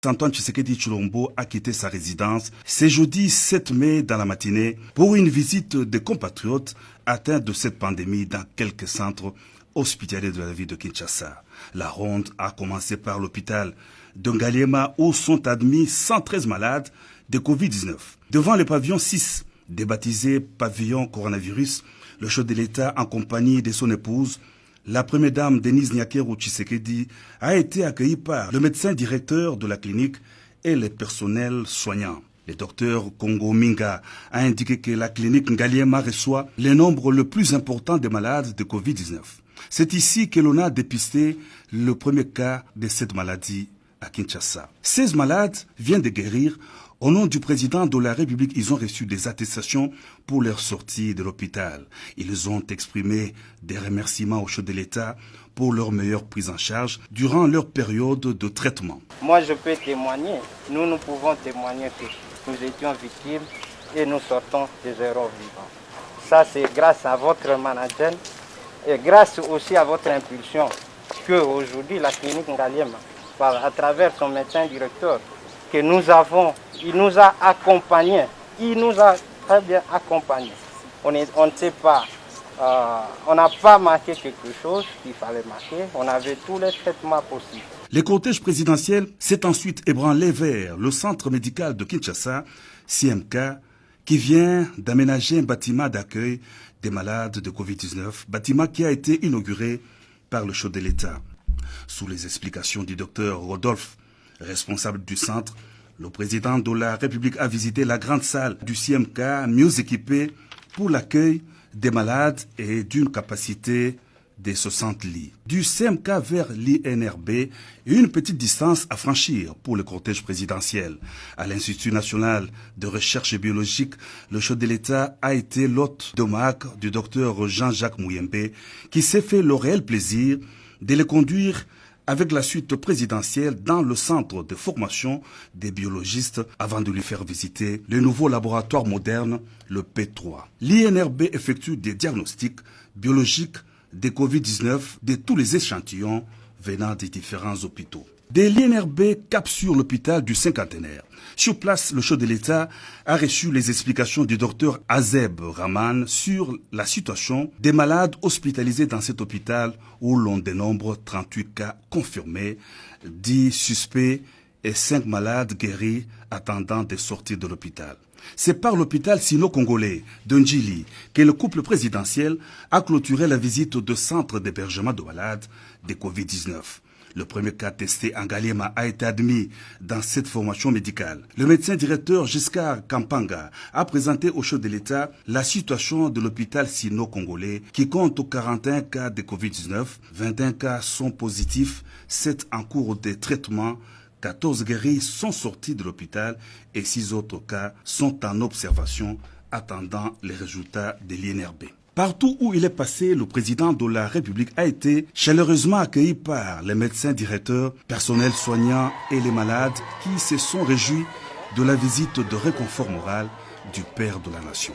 Antoine Tshisekedi Tshilombo a quitté sa résidence ce jeudi 7 mai dans la matinée pour une visite des compatriotes atteints de cette pandémie dans quelques centres hospitaliers de la ville de Kinshasa. La ronde a commencé par l'hôpital de Ngaliema où sont admis 113 malades de Covid-19. Devant le pavillon 6, débaptisé pavillon coronavirus, le chef de l'État en compagnie de son épouse, la première dame Denise Nyakeru Tshisekedi, a été accueillie par le médecin directeur de la clinique et les personnels soignants. Le docteur Kongo Minga a indiqué que la clinique Ngaliema reçoit le nombre le plus important de malades de Covid-19. C'est ici que l'on a dépisté le premier cas de cette maladie à Kinshasa. 16 malades viennent de guérir. Au nom du président de la République, ils ont reçu des attestations pour leur sortie de l'hôpital. Ils ont exprimé des remerciements au chef de l'État pour leur meilleure prise en charge durant leur période de traitement. Moi, je peux témoigner. Nous pouvons témoigner que nous étions victimes et nous sortons des héros vivants. Ça, c'est grâce à votre manager et grâce aussi à votre impulsion qu'aujourd'hui, la clinique Ngaliema, à travers son médecin directeur, que nous avons, il nous a accompagnés, il nous a très bien accompagnés. On ne sait pas, on n'a pas marqué quelque chose qu'il fallait marquer, on avait tous les traitements possibles. Le cortège présidentiel s'est ensuite ébranlé vers le centre médical de Kinshasa, CMK, qui vient d'aménager un bâtiment d'accueil des malades de Covid-19, bâtiment qui a été inauguré par le chef de l'État. Sous les explications du docteur Rodolphe, responsable du centre, le président de la République a visité la grande salle du CMK, mieux équipée pour l'accueil des malades et d'une capacité de 60 lits. Du CMK vers l'INRB, une petite distance à franchir pour le cortège présidentiel. À l'Institut national de recherche biologique, le chef de l'État a été l'hôte de marque du docteur Jean-Jacques Mouyembe, qui s'est fait le réel plaisir de le conduire avec la suite présidentielle dans le centre de formation des biologistes avant de lui faire visiter le nouveau laboratoire moderne, le P3. L'INRB effectue des diagnostics biologiques de Covid-19 de tous les échantillons venant des différents hôpitaux. De l'INRB cap sur l'hôpital du Cinquantenaire. Sur place, le chef de l'État a reçu les explications du docteur Azeb Rahman sur la situation des malades hospitalisés dans cet hôpital où l'on dénombre 38 cas confirmés, 10 suspects et 5 malades guéris attendant de sortir de l'hôpital. C'est par l'hôpital sino-congolais de Ndjili que le couple présidentiel a clôturé la visite de centre d'hébergement de malades de Covid-19. Le premier cas testé en Ngaliema a été admis dans cette formation médicale. Le médecin directeur Giscard Kampanga a présenté au chef de l'État la situation de l'hôpital sino-congolais qui compte 41 cas de Covid-19, 21 cas sont positifs, 7 en cours de traitement, 14 guéris sont sortis de l'hôpital et 6 autres cas sont en observation attendant les résultats de l'INRB. Partout où il est passé, le président de la République a été chaleureusement accueilli par les médecins directeurs, personnels soignants et les malades qui se sont réjouis de la visite de réconfort moral du Père de la Nation.